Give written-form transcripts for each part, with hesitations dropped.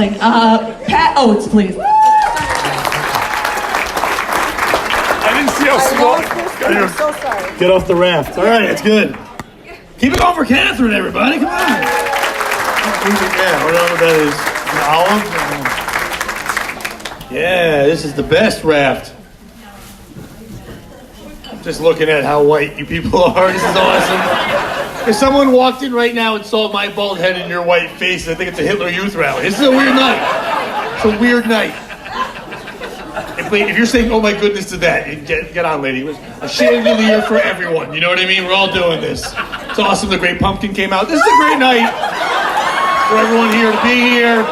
Pat Oates, please. I didn't see how small. I'm so sorry. Get off the raft. All right, it's good. Keep it going for Catherine, everybody. Come on. Yeah, whatever that is. An olive? Yeah, this is the best raft. Just looking at how white you people are. This is awesome. If someone walked in right now and saw my bald head and your white face, I think it's a Hitler Youth rally. This is a weird night. It's a weird night. If you're saying, oh my goodness to that, get on, lady. It was a chandelier for everyone. You know what I mean? We're all doing this. It's awesome. The Great Pumpkin came out. This is a great night for everyone here to be here.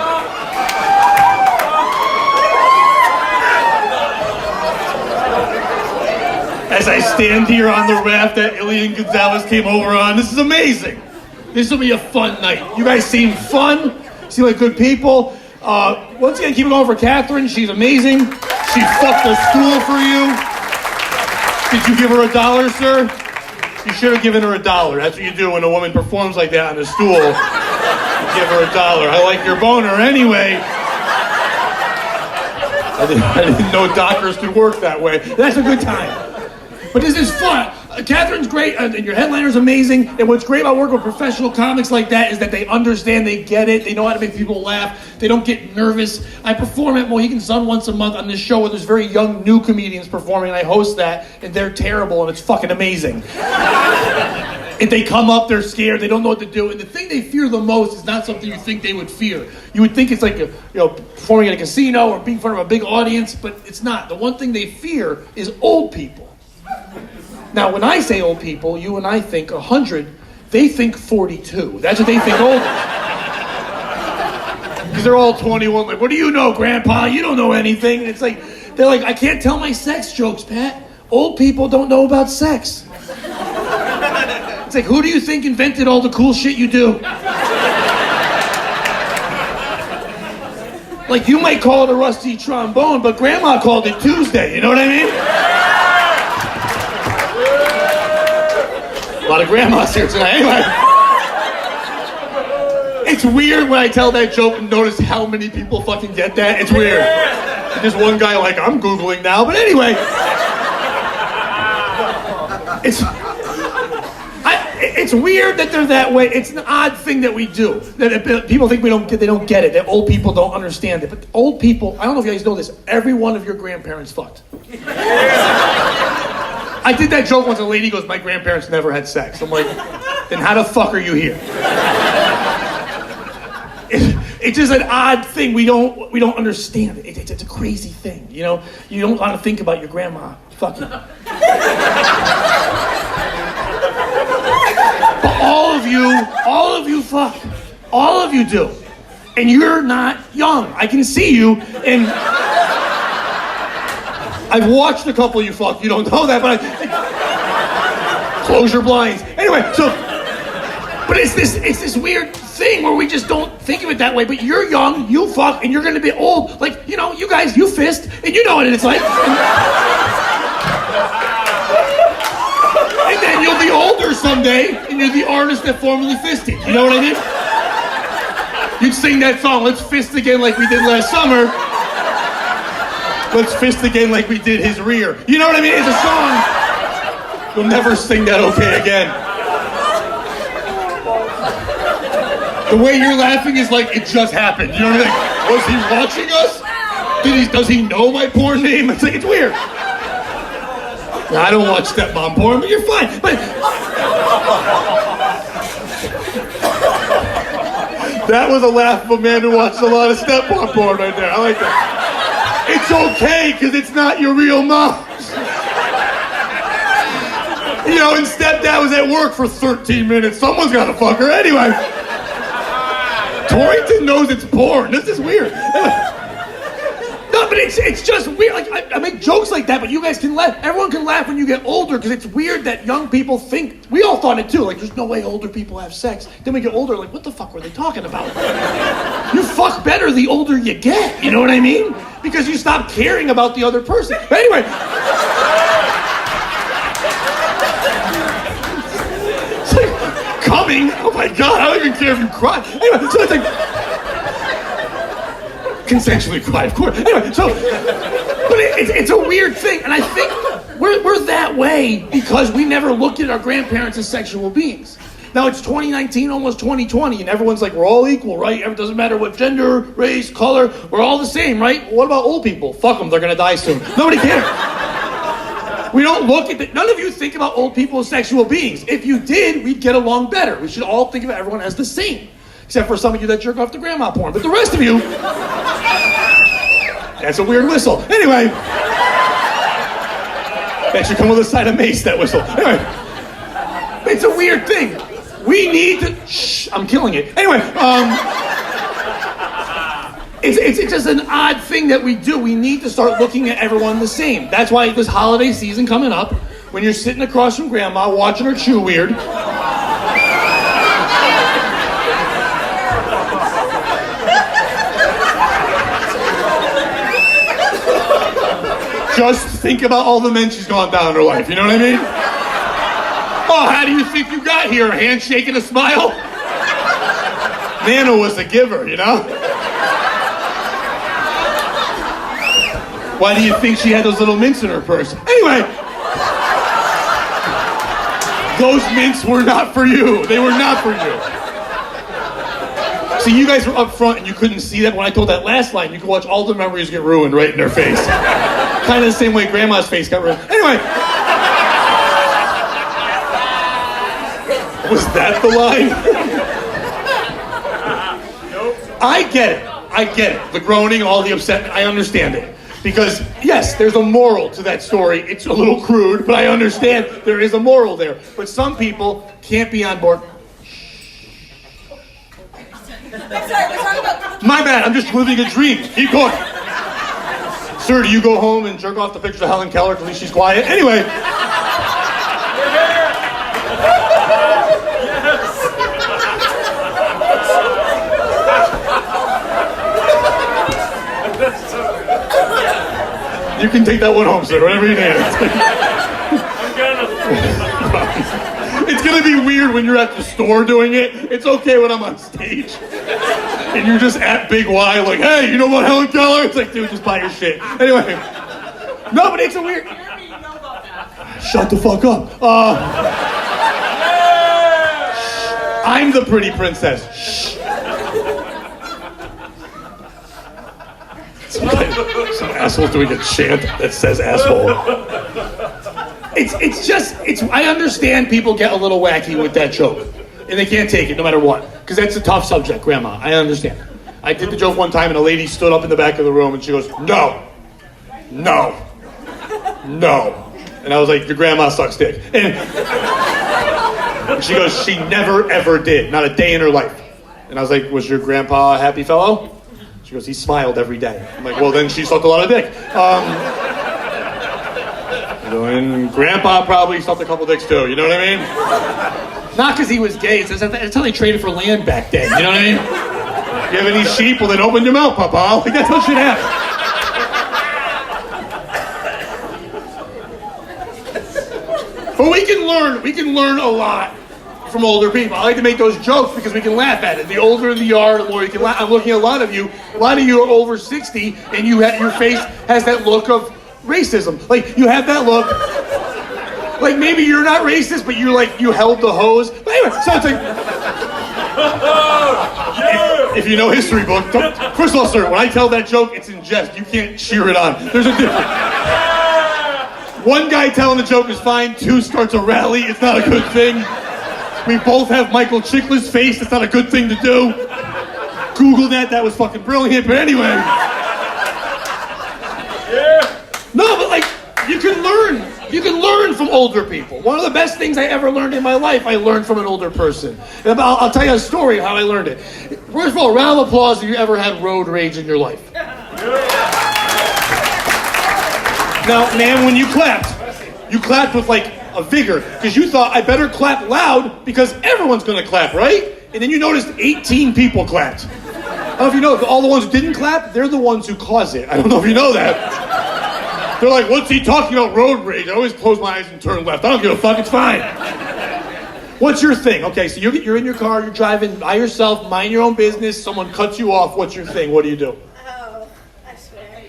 As I stand here on the raft that Ilian Gonzalez came over on, this is amazing. This will be a fun night. You guys seem fun, seem like good people. Once again, keep it going for Catherine. She's amazing. She fucked a stool for you. Did you give her $1, sir? You should have given her $1. That's what you do when a woman performs like that on a stool. You give her $1. I like your boner anyway. I didn't know doctors could work that way. That's a good time. But this is fun. Catherine's great, and your headliner's amazing. And what's great about working with professional comics like that is that they understand, they get it, they know how to make people laugh. They don't get nervous. I perform at Mohegan Sun once a month on this show where there's very young, new comedians performing, and I host that, and they're terrible, and it's fucking amazing. If they come up, they're scared, they don't know what to do, and the thing they fear the most is not something you think they would fear. You would think it's like performing at a casino or being in front of a big audience, but it's not. The one thing they fear is old people. Now, when I say old people, you and I think 100, they think 42. That's what they think old. Because they're all 21. Like, what do you know, Grandpa? You don't know anything. And it's like, they're like, I can't tell my sex jokes, Pat. Old people don't know about sex. It's like, who do you think invented all the cool shit you do? Like, you might call it a rusty trombone, but Grandma called it Tuesday. You know what I mean? A lot of grandmas here tonight. Anyway, it's weird when I tell that joke and notice how many people fucking get that. It's weird. There's one guy like, I'm Googling now. But anyway, it's weird that they're that way. It's an odd thing that we do. That people think they don't get it. That old people don't understand it. But old people, I don't know if you guys know this, every one of your grandparents fucked. I did that joke once. A lady goes, my grandparents never had sex. I'm like, then how the fuck are you here? It's just an odd thing. We don't understand it. It's a crazy thing. You know, you don't want to think about your grandma fucking. But all of you fuck. All of you do. And you're not young. I can see you, and I've watched a couple of you fuck. You don't know that, but close your blinds. Anyway, but it's this weird thing where we just don't think of it that way. But you're young, you fuck, and you're gonna be old. Like, you know, you guys, you fist, and you know what it's like. And then you'll be older someday, and you're the artist that formerly fisted. You know what I mean? You'd sing that song, Let's Fist Again like we did last summer. Let's fist again like we did his rear. You know what I mean? It's a song. You'll never sing that okay again. The way you're laughing is like it just happened. You know what I mean? Was he watching us? Does he know my porn name? It's like, it's weird. Now, I don't watch stepmom porn, but you're fine. But that was a laugh of a man who watched a lot of stepmom porn right there. I like that. It's okay, because it's not your real mom. You know, and stepdad was at work for 13 minutes. Someone's got to fuck her anyway. Torrington knows it's porn. This is weird. No, but it's just weird. Like, I make jokes like that, but you guys can laugh. Everyone can laugh when you get older, because it's weird that young people think. We all thought it too. Like, there's no way older people have sex. Then we get older, like, what the fuck were they talking about? You fuck better the older you get. You know what I mean? Because you stop caring about the other person. But anyway. It's like, coming? Oh my God, I don't even care if you cry. Anyway, so it's like, Consensually quiet, of course. Anyway, so, but it's a weird thing, and I think we're that way because we never looked at our grandparents as sexual beings. Now it's 2019, almost 2020, and everyone's like, we're all equal, right? It doesn't matter what gender, race, color, we're all the same, right? What about old people? Fuck them, they're gonna die soon. Nobody cares. We don't look at none of you think about old people as sexual beings. If you did, we'd get along better. We should all think of everyone as the same. Except for some of you that jerk off to grandma porn. But the rest of you, that's a weird whistle. Anyway, that should come with a side of mace, that whistle. Anyway, it's a weird thing. We need to, I'm killing it. Anyway, it's just an odd thing that we do. We need to start looking at everyone the same. That's why this holiday season coming up, when you're sitting across from grandma watching her chew weird, just think about all the men she's gone down in her life, you know what I mean? Oh, how do you think you got here? A handshake and a smile? Nana was the giver, you know? Why do you think she had those little mints in her purse? Anyway, those mints were not for you. They were not for you. See, you guys were up front and you couldn't see that. When I told that last line, you could watch all the memories get ruined right in their face. Kind of the same way Grandma's face got ruined. Anyway. Was that the line? Nope. I get it. The groaning, all the upset, I understand it. Because, yes, there's a moral to that story. It's a little crude, but I understand there is a moral there. But some people can't be on board. I'm sorry, we're talking about... My bad, I'm just living a dream. Keep going. Sir, do you go home and jerk off the pictures of Helen Keller till at least she's quiet? Anyway. You can take that one home, sir, whatever you need. It's gonna be weird when you're at the store doing it. It's okay when I'm on stage. And you're just at Big Y like, hey, you know what, Helen Keller? It's like, dude, just buy your shit. Anyway. No, but it's a weird... Shut the fuck up. I'm the pretty princess. Shh. Some asshole's doing a chant that says asshole. I understand people get a little wacky with that joke. And they can't take it no matter what. Because that's a tough subject, Grandma. I understand. I did the joke one time and a lady stood up in the back of the room and she goes, no. And I was like, your grandma sucks dick. And she goes, she never ever did. Not a day in her life. And I was like, was your grandpa a happy fellow? She goes, he smiled every day. I'm like, well, then she sucked a lot of dick. And Grandpa probably sucked a couple dicks too, you know what I mean? Not because he was gay, that's how they traded for land back then, you know what I mean? You have any sheep? Well, then open your mouth, Papa. Like, that's how shit happened. But we can learn a lot from older people. I like to make those jokes because we can laugh at it. The older you are, the more you can laugh. I'm looking at a lot of you are over 60, and your face has that look of racism. Like, you have that look. Like, maybe you're not racist, but you held the hose. But anyway, so it's like... If you know history book, first of all, sir, when I tell that joke, it's in jest. You can't cheer it on. There's a difference. One guy telling the joke is fine. Two starts a rally. It's not a good thing. We both have Michael Chiklis' face. It's not a good thing to do. Google that. That was fucking brilliant. But anyway. Yeah. No, but you can learn. You can learn from older people. One of the best things I ever learned in my life, I learned from an older person. And I'll tell you a story of how I learned it. First of all, round of applause if you ever had road rage in your life. Now, man, when you clapped with a vigor, because you thought, I better clap loud because everyone's going to clap, right? And then you noticed 18 people clapped. I don't know if you know, all the ones who didn't clap, they're the ones who cause it. I don't know if you know that. They're like, what's he talking about, road rage? I always close my eyes and turn left. I don't give a fuck, it's fine. What's your thing? Okay, so you're in your car, you're driving by yourself, mind your own business, someone cuts you off, what's your thing? What do you do? Oh,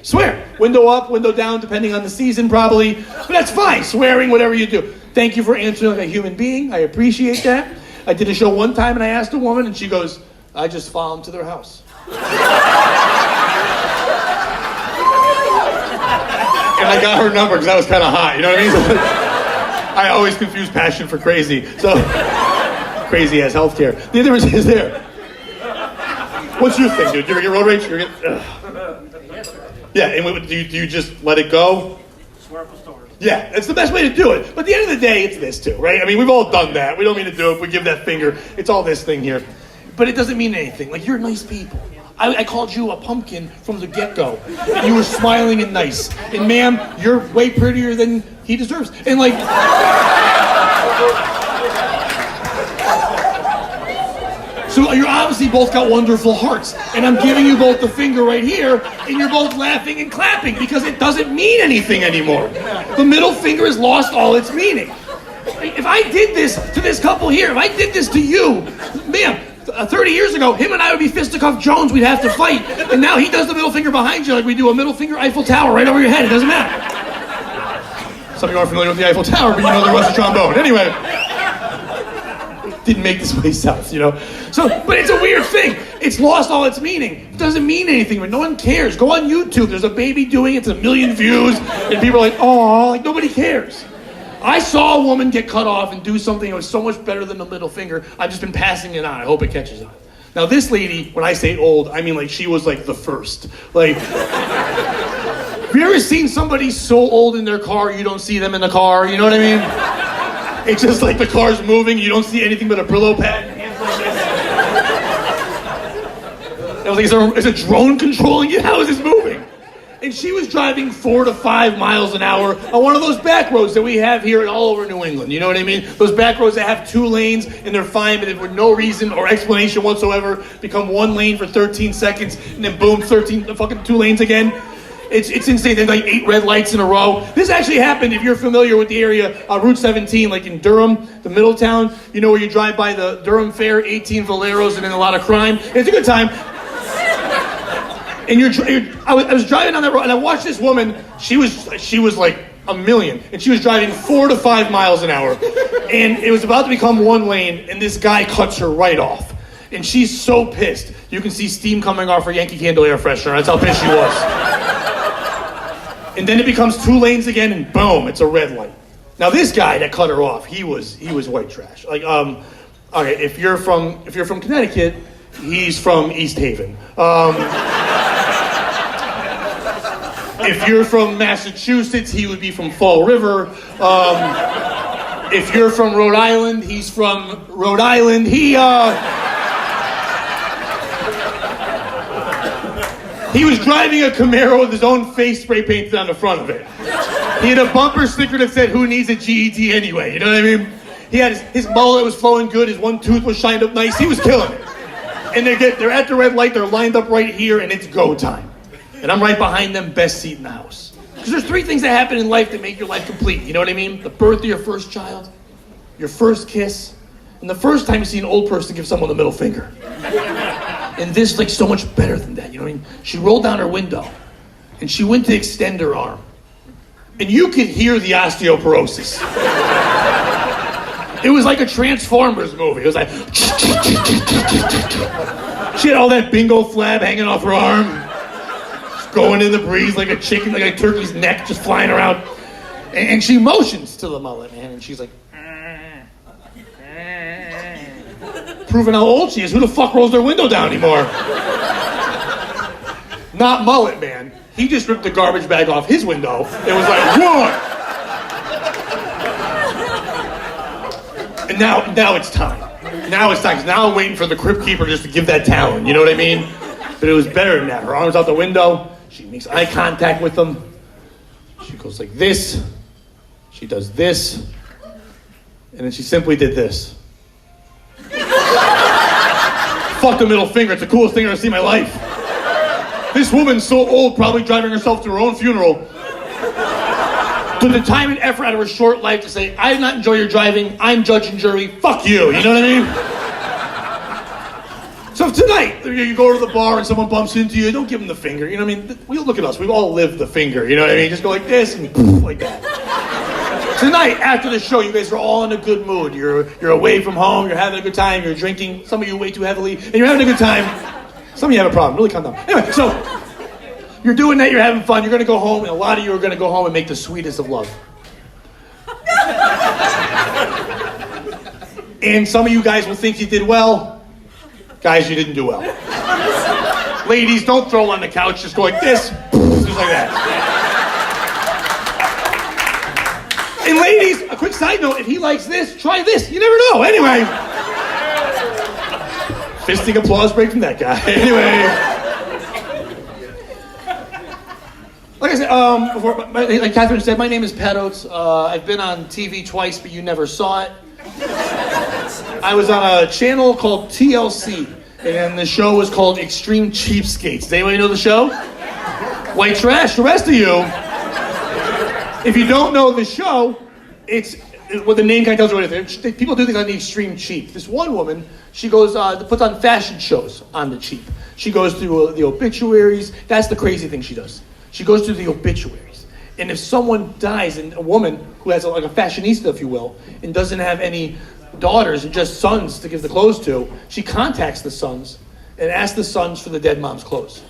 Swear. Window up, window down, depending on the season probably. But that's fine. Swearing, whatever you do. Thank you for answering like a human being. I appreciate that. I did a show one time and I asked a woman and she goes, I just follow them to their house. And I got her number because that was kind of hot, you know what I mean? So, I always confuse passion for crazy. So, crazy as healthcare. The difference is there. What's your thing, dude? Do you ever get road rage? Yeah, and do you just let it go? Swear up a story. Yeah, it's the best way to do it. But at the end of the day, it's this too, right? I mean, we've all done that. We don't mean to do it. We give that finger. It's all this thing here. But it doesn't mean anything. Like, you're nice people. I called you a pumpkin from the get-go. And you were smiling and nice. And ma'am, you're way prettier than he deserves. And like... So you obviously both got wonderful hearts. And I'm giving you both the finger right here, and you're both laughing and clapping because it doesn't mean anything anymore. The middle finger has lost all its meaning. If I did this to this couple here, if I did this to you, ma'am, 30 years ago, him and I would be fisticuff Jones. We'd have to fight. And now he does the middle finger behind you like we do a middle finger Eiffel Tower right over your head. It doesn't matter. Some of you aren't familiar with the Eiffel Tower, but you know there was a trombone. Anyway, didn't make this way south, you know. So, but it's a weird thing. It's lost all its meaning. It doesn't mean anything, but no one cares. Go on YouTube. There's a baby doing it. It's 1 million views. And people are like, oh, like nobody cares. I saw a woman get cut off and do something that was so much better than the middle finger. I've just been passing it on. I hope it catches on. Now this lady, when I say old, I mean like she was like the first. Like, have you ever seen somebody so old in their car you don't see them in the car? You know what I mean? It's just like the car's moving, you don't see anything but a Brillo pad. I was like, is a drone controlling it? How is this moving? And she was driving 4 to 5 miles an hour on one of those back roads that we have here all over New England. You know what I mean? Those back roads that have 2 lanes and they're fine, but for no reason or explanation whatsoever, become 1 lane for 13 seconds and then boom, 13 fucking 2 lanes again. It's insane. There's like 8 red lights in a row. This actually happened, if you're familiar with the area, Route 17, like in Durham, the Middletown, you know where you drive by the Durham Fair, 18 Valeros, and then a lot of crime. It's a good time. And I was driving on that road, and I watched this woman. She was like a million, and she was driving 4 to 5 miles an hour, and it was about to become 1 lane, and this guy cuts her right off, and she's so pissed. You can see steam coming off her Yankee Candle air freshener. That's how pissed she was. And then it becomes 2 lanes again, and boom, it's a red light. Now this guy that cut her off, he was white trash. Like, okay, if you're from Connecticut, he's from East Haven. If you're from Massachusetts, he would be from Fall River. If you're from Rhode Island, he's from Rhode Island. He was driving a Camaro with his own face spray painted on the front of it. He had a bumper sticker that said, "Who needs a GED anyway?" You know what I mean? He had his mullet was flowing good. His one tooth was shined up nice. He was killing it. And they're at the red light. They're lined up right here, and it's go time. And I'm right behind them, best seat in the house. Because there's 3 things that happen in life that make your life complete. You know what I mean? The birth of your first child, your first kiss, and the first time you see an old person give someone the middle finger. And this is like so much better than that. You know what I mean? She rolled down her window, and she went to extend her arm. And you could hear the osteoporosis. It was like a Transformers movie. It was like... She had all that bingo flab hanging off her arm. Going in the breeze like a chicken, like a turkey's neck just flying around. And she motions to the mullet, man, and she's like... Proving how old she is. Who the fuck rolls their window down anymore? Not mullet, man. He just ripped the garbage bag off his window. It was like, what? And now it's time. Now it's time, 'cause now I'm waiting for the crypt keeper just to give that talon, you know what I mean? But it was better than that. Her arm's out the window. She makes eye contact with them. She goes like this. She does this. And then she simply did this. Fuck the middle finger. It's the coolest thing I've ever seen in my life. This woman's so old, probably driving herself to her own funeral. Took the time and effort out of her short life to say, I did not enjoy your driving. I'm judge and jury. Fuck you. You know what I mean? So So tonight, you go to the bar and someone bumps into you, don't give them the finger. You know what I mean? We look at us. We've all lived the finger. You know what I mean? Just go like this and poof, like that. Tonight, after the show, you guys are all in a good mood. You're away from home. You're having a good time. You're drinking. Some of you way too heavily, and you're having a good time. Some of you have a problem. Really calm down. Anyway, so you're doing that. You're having fun. You're going to go home, and a lot of you are going to go home and make the sweetest of love. And some of you guys will think you did well. Guys, you didn't do well. Ladies, don't throw on the couch. Just go like this. Just like that. And ladies, a quick side note. If he likes this, try this. You never know. Anyway. Fisting applause break from that guy. Anyway. Like I said, like Catherine said, my name is Pat Oates. I've been on TV twice, but you never saw it. I was on a channel called TLC, and the show was called Extreme Cheapskates. Does anybody know the show? White trash. The rest of you, if you don't know the show, it's what the name kind of tells you what it is. People do things on the extreme cheap. This one woman, she goes, puts on fashion shows on the cheap. She goes through the obituaries. That's the crazy thing she does. She goes through the obituaries. And if someone dies, and a woman who has like a fashionista, if you will, and doesn't have any daughters and just sons to give the clothes to, she contacts the sons and asks the sons for the dead mom's clothes.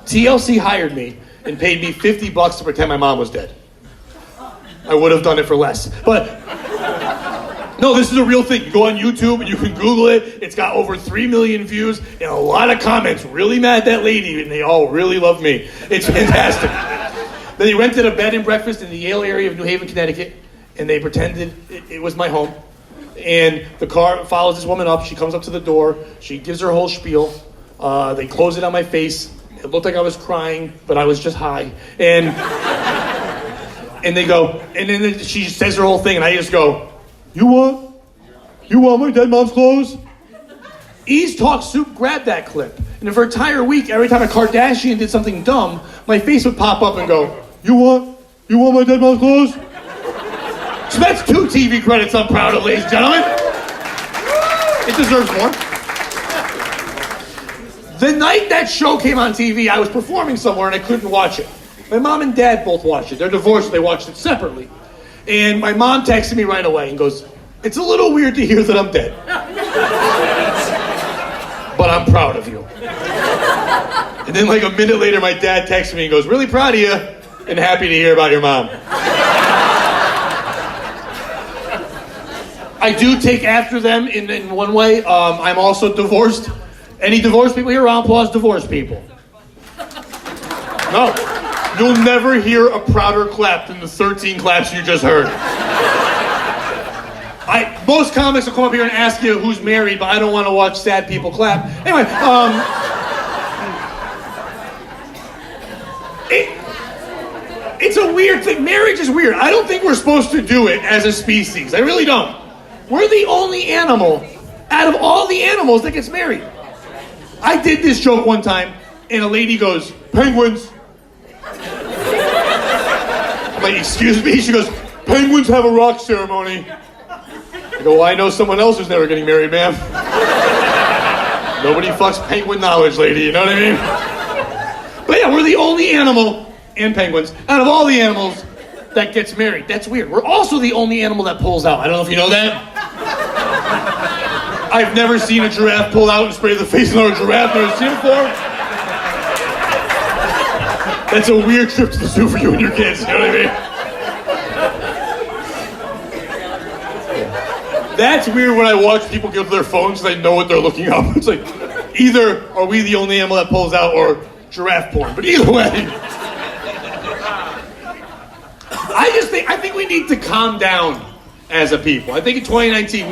TLC hired me and paid me $50 to pretend my mom was dead. I would have done it for less. But no, this is a real thing. You go on YouTube and you can Google it. It's got over 3 million views and a lot of comments. Really mad at that lady, and they all really love me. It's fantastic. They rented a bed and breakfast in the Yale area of New Haven, Connecticut, and they pretended it was my home. And the car follows this woman up. She comes up to the door. She gives her whole spiel. They close it on my face. It looked like I was crying, but I was just high. And they go, and then she says her whole thing, and I just go, You want my dead mom's clothes? Ease Talk Soup grabbed that clip. And for an entire week, every time a Kardashian did something dumb, my face would pop up and go, You want my dead mom's clothes? So that's 2 TV credits I'm proud of, ladies and gentlemen. It deserves more. The night that show came on TV, I was performing somewhere and I couldn't watch it. My mom and dad both watched it. They're divorced, they watched it separately. And my mom texted me right away and goes, It's a little weird to hear that I'm dead. But I'm proud of you. And then like a minute later, my dad texted me and goes, Really proud of you and happy to hear about your mom. I do take after them in one way. I'm also divorced. Any divorced people here? Round of applause, divorced people. No. You'll never hear a prouder clap than the 13 claps you just heard. Most comics will come up here and ask you who's married, but I don't want to watch sad people clap. Anyway, it's a weird thing. Marriage is weird. I don't think we're supposed to do it as a species. I really don't. We're the only animal out of all the animals that gets married. I did this joke one time, and a lady goes, Penguins. I'm like, excuse me? She goes, Penguins have a rock ceremony. I go, well, I know someone else who's never getting married, ma'am. Nobody fucks penguin knowledge, lady, you know what I mean? But yeah, we're the only animal, and penguins, out of all the animals that gets married. That's weird. We're also the only animal that pulls out. I don't know if you know that. I've never seen a giraffe pull out and spray the face of another giraffe. Never seen it before. That's a weird trip to the zoo for you and your kids, you know what I mean? That's weird when I watch people go to their phones because they know what they're looking up. It's like, either are we the only animal that pulls out or giraffe porn. But either way, I think we need to calm down as a people. I think in 2019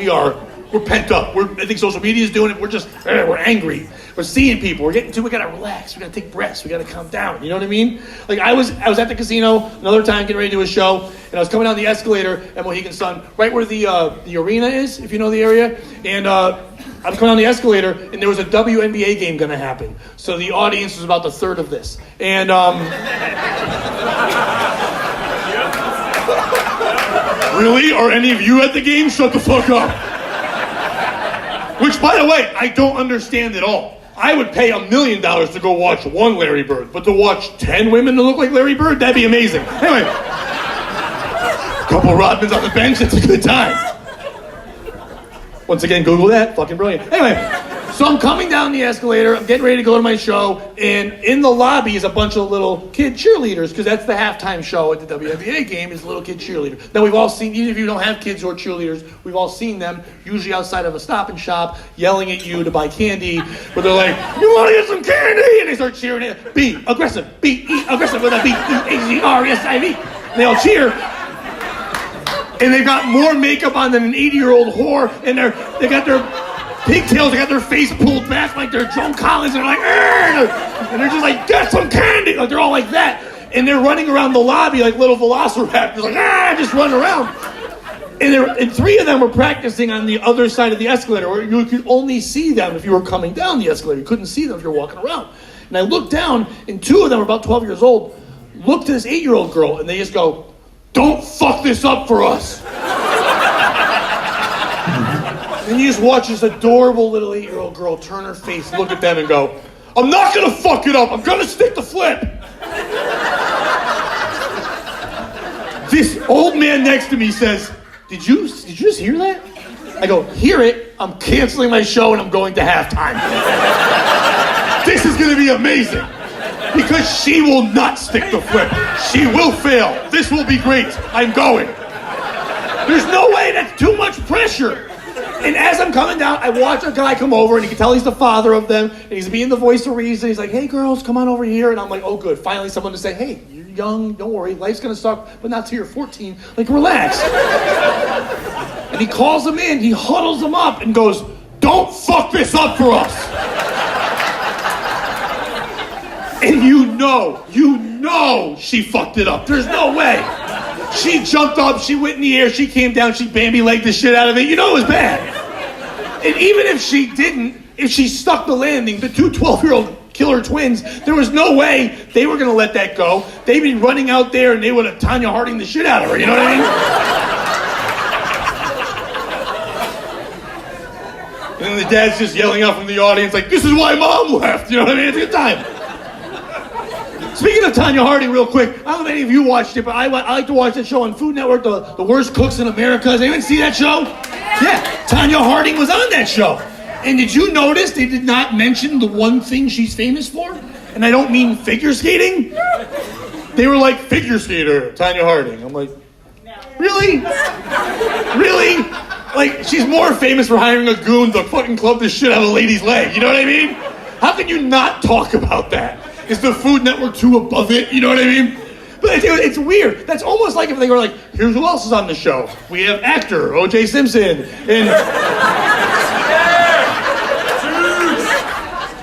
we're pent up. I think social media is doing it. We're angry. We're seeing people. We gotta relax. We gotta take breaths. We gotta calm down. You know what I mean? Like I was at the casino another time getting ready to do a show, and I was coming down the escalator at Mohegan Sun, right where the arena is, if you know the area. And I'm coming down the escalator, and there was a WNBA game gonna happen. So the audience was about the third of this. And really? Are any of you at the game? Shut the fuck up. Which, by the way, I don't understand at all. I would pay $1 million to go watch one Larry Bird, but to watch 10 women that look like Larry Bird, that'd be amazing. Anyway, a couple Rodmans on the bench, it's a good time. Once again, Google that, fucking brilliant. Anyway, so I'm coming down the escalator, I'm getting ready to go to my show, and in the lobby is a bunch of little kid cheerleaders, because that's the halftime show at the WNBA game, is little kid cheerleader. Now we've all seen, even if you don't have kids who are cheerleaders, we've all seen them, usually outside of a Stop and Shop, yelling at you to buy candy, where they're like, you want to get some candy? And they start cheering it, be aggressive, B-E, aggressive with a B-E-A-G-R-E-S-I-V. And they all cheer. And they've got more makeup on than an 80-year-old whore, and they got their pigtails, they got their face pulled back like they're Joan Collins, and they're like, and they're just like, get some candy! Like, they're all like that. And they're running around the lobby like little velociraptors, like, just running around. And 3 of them were practicing on the other side of the escalator, where you could only see them if you were coming down the escalator. You couldn't see them if you were walking around. And I looked down, and 2 of them were about 12 years old, looked at this 8-year-old girl, and they just go, don't fuck this up for us. And you just watch this adorable little 8-year-old girl turn her face, look at them and go, I'm not gonna fuck it up, I'm gonna stick the flip. This old man next to me says, did you just hear that? I go, hear it, I'm canceling my show and I'm going to halftime. This is gonna be amazing. Because she will not stick the flip. She will fail. This will be great. I'm going. There's no way, that's too much pressure. And as I'm coming down, I watch a guy come over, and you can tell he's the father of them, and he's being the voice of reason. He's like, hey girls, come on over here. And I'm like, oh good, finally someone to say, hey, you're young, don't worry, life's gonna suck, but not till you're 14. Like, relax. And he calls them in, he huddles them up and goes, don't fuck this up for us. And you know she fucked it up. There's no way. She jumped up, she went in the air, she came down, she Bambi-legged the shit out of it. You know it was bad. And even if she didn't, if she stuck the landing, the 2 12-year-old killer twins, there was no way they were going to let that go. They'd be running out there and they would have Tanya Harding the shit out of her. You know what I mean? And then the dad's just yelling out from the audience like, this is why mom left. You know what I mean? It's a good time. Speaking of Tanya Harding, real quick, I don't know if any of you watched it, but I like to watch that show on Food Network, the Worst Cooks in America. Does anyone see that show? Yeah, Tanya Harding was on that show. And did you notice they did not mention the one thing she's famous for? And I don't mean figure skating. They were like, figure skater, Tanya Harding. I'm like, really? Really? Like, she's more famous for hiring a goon to fucking club the shit out of a lady's leg. You know what I mean? How can you not talk about that? Is the Food Network too above it? You know what I mean? But it's weird. That's almost like if they were like, here's who else is on the show. We have actor O.J. Simpson.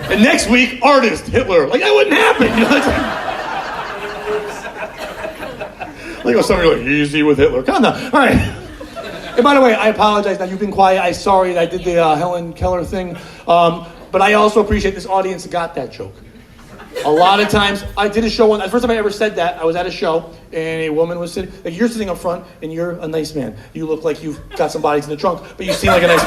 And next week, artist Hitler. Like, that wouldn't happen. You know, it's like somebody like, easy with Hitler. Calm down. All right. And by the way, I apologize. Now, you've been quiet. I'm sorry that I did the Helen Keller thing. But I also appreciate this audience got that joke. A lot of times, I did a show, the first time I ever said that, I was at a show, and a woman was sitting, like, you're sitting up front, and you're a nice man. You look like you've got some bodies in the trunk, but you seem like a nice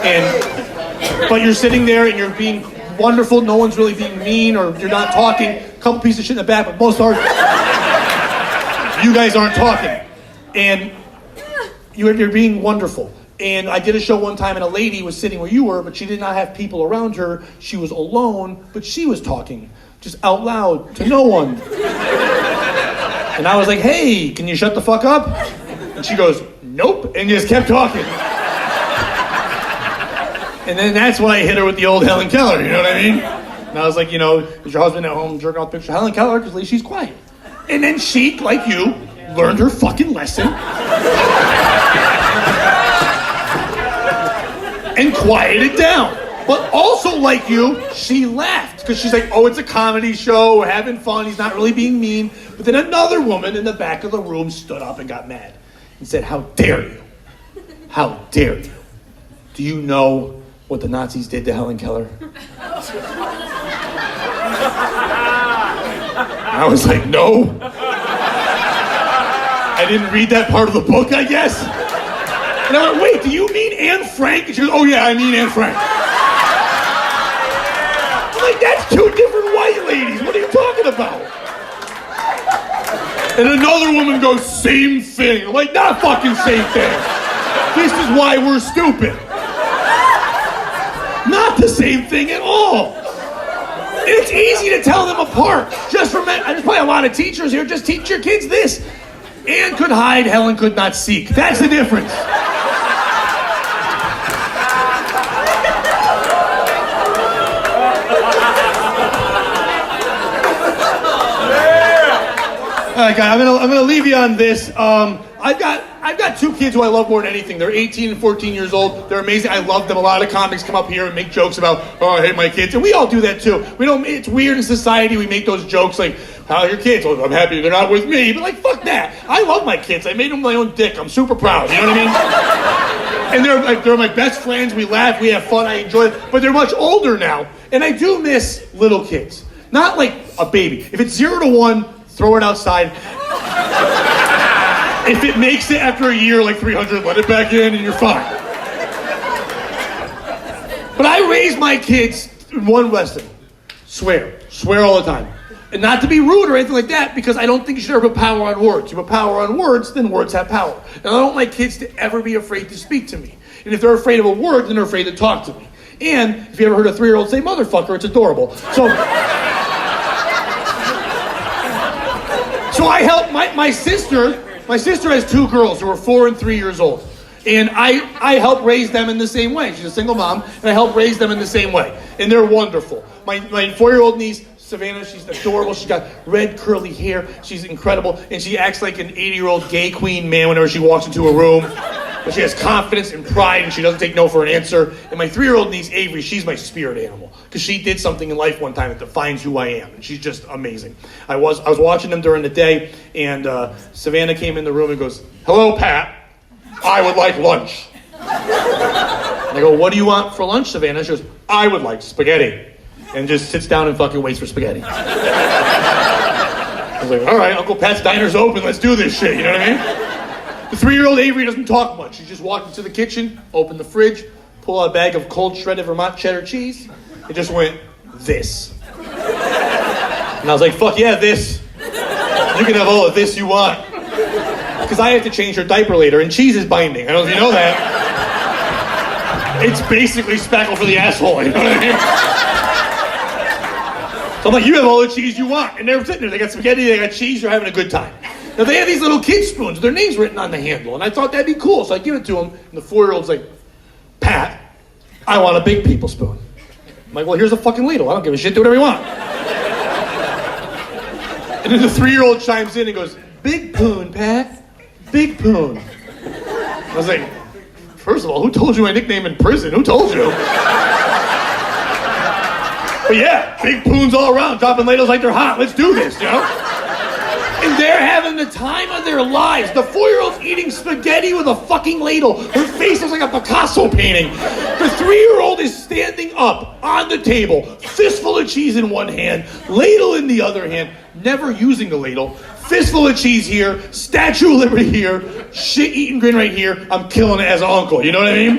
man. But you're sitting there, and you're being wonderful, no one's really being mean, or you're not talking, a couple pieces of shit in the back, but most are, you guys aren't talking. And you're being wonderful. And I did a show one time, and a lady was sitting where you were, but she did not have people around her. She was alone, but she was talking, just out loud, to no one. And I was like, hey, can you shut the fuck up? And she goes, nope, and just kept talking. And then that's why I hit her with the old Helen Keller, you know what I mean? And I was like, you know, is your husband at home jerking off pictures of Helen Keller? Because at least she's quiet. And then she, like you, learned her fucking lesson. And quieted down. But also, like you, she laughed. Because she's like, oh, it's a comedy show. We're having fun. He's not really being mean. But then another woman in the back of the room stood up and got mad. And said, how dare you? How dare you? Do you know what the Nazis did to Helen Keller? I was like, no. I didn't read that part of the book, I guess. And I went, wait, do you mean Anne Frank? And she goes, oh yeah, I mean Anne Frank. I'm like, that's two different white ladies. What are you talking about? And another woman goes, same thing. I'm like, not fucking same thing. This is why we're stupid. Not the same thing at all. And it's easy to tell them apart. Just remember, there's probably a lot of teachers here, just teach your kids this. Anne could hide, Helen could not seek. That's the difference. All right, guys, I'm gonna leave you on this. I've got two kids who I love more than anything. They're 18 and 14 years old. They're amazing. I love them. A lot of comics come up here and make jokes about, oh, I hate my kids, and we all do that too. We don't. It's weird in society. We make those jokes like, how are your kids? Oh, I'm happy they're not with me. But like, fuck that. I love my kids. I made them my own dick. I'm super proud. You know what I mean? And they're my best friends. We laugh. We have fun. I enjoy it. But they're much older now, and I do miss little kids. Not like a baby. If it's 0 to 1. Throw it outside. If it makes it after a year, like 300, let it back in and you're fine. But I raise my kids in one lesson. Swear. Swear all the time. And not to be rude or anything like that, because I don't think you should ever put power on words. You put power on words, then words have power. And I don't want my kids to ever be afraid to speak to me. And if they're afraid of a word, then they're afraid to talk to me. And if you ever heard a 3-year-old say motherfucker, it's adorable. So I help my sister. My sister has 2 girls who are 4 and 3 years old. And I help raise them in the same way. She's a single mom, and I help raise them in the same way. And they're wonderful. My 4-year-old niece, Savannah, she's adorable. She's got red curly hair. She's incredible. And she acts like an 80-year-old gay queen man whenever she walks into a room. But she has confidence and pride, and she doesn't take no for an answer. And my 3-year-old niece, Avery, she's my spirit animal. Because she did something in life one time that defines who I am. And she's just amazing. I was watching them during the day, and Savannah came in the room and goes, hello, Pat. I would like lunch. And I go, what do you want for lunch, Savannah? She goes, I would like spaghetti. And just sits down and fucking waits for spaghetti. I was like, all right, Uncle Pat's Diner's open. Let's do this shit. You know what I mean? The 3-year-old Avery doesn't talk much. She just walked into the kitchen, opened the fridge, pulled out a bag of cold shredded Vermont cheddar cheese, and just went, this. And I was like, fuck yeah, this. You can have all of this you want. Because I have to change her diaper later, and cheese is binding. I don't know if you know that. It's basically spackle for the asshole, you know what I mean? So I'm like, you have all the cheese you want. And they're sitting there, they got spaghetti, they got cheese, they're having a good time. Now they have these little kid spoons, their names written on the handle, and I thought that'd be cool, so I give it to him, and the 4-year-old's like, Pat, I want a big people spoon. I'm like, well, here's a fucking ladle, I don't give a shit, do whatever you want. And then the 3-year-old chimes in and goes, big poon, Pat, big poon. I was like, first of all, who told you my nickname in prison? Who told you? But yeah, big poons all around, dropping ladles like they're hot, let's do this, you know? And they're having the time of their lives. The 4-year-old's eating spaghetti with a fucking ladle. Her face looks like a Picasso painting. The 3-year-old is standing up on the table, fistful of cheese in one hand, ladle in the other hand, never using the ladle, fistful of cheese here, Statue of Liberty here, shit-eating grin right here. I'm killing it as an uncle, you know what I mean?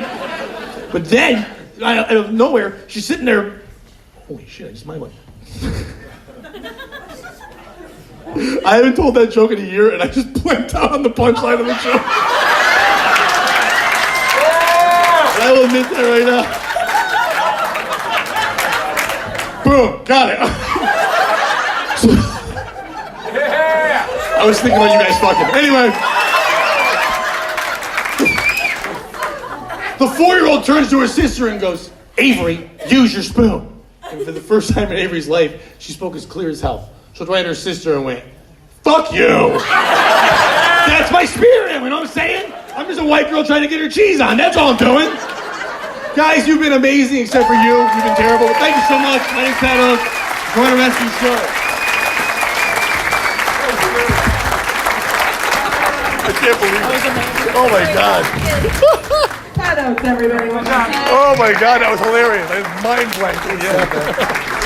But then, out of nowhere, she's sitting there. Holy shit, I just mind. I haven't told that joke in a year, and I just blanked out on the punchline of the joke. I will admit that right now. Boom, got it. I was thinking about you guys fucking. Anyway. The 4-year-old turns to her sister and goes, Avery, use your spoon. And for the first time in Avery's life, she spoke as clear as hell. She looked right at her sister and went, fuck you! That's my spirit, you know what I'm saying? I'm just a white girl trying to get her cheese on, that's all I'm doing. Guys, you've been amazing, except for you. You've been terrible. But thank you so much. My name's Pat Oates. Enjoy the rest of the show. I can't believe it. Oh my God. Pat Oates, everybody. Oh my God, that was hilarious. I was mind blank. Yeah.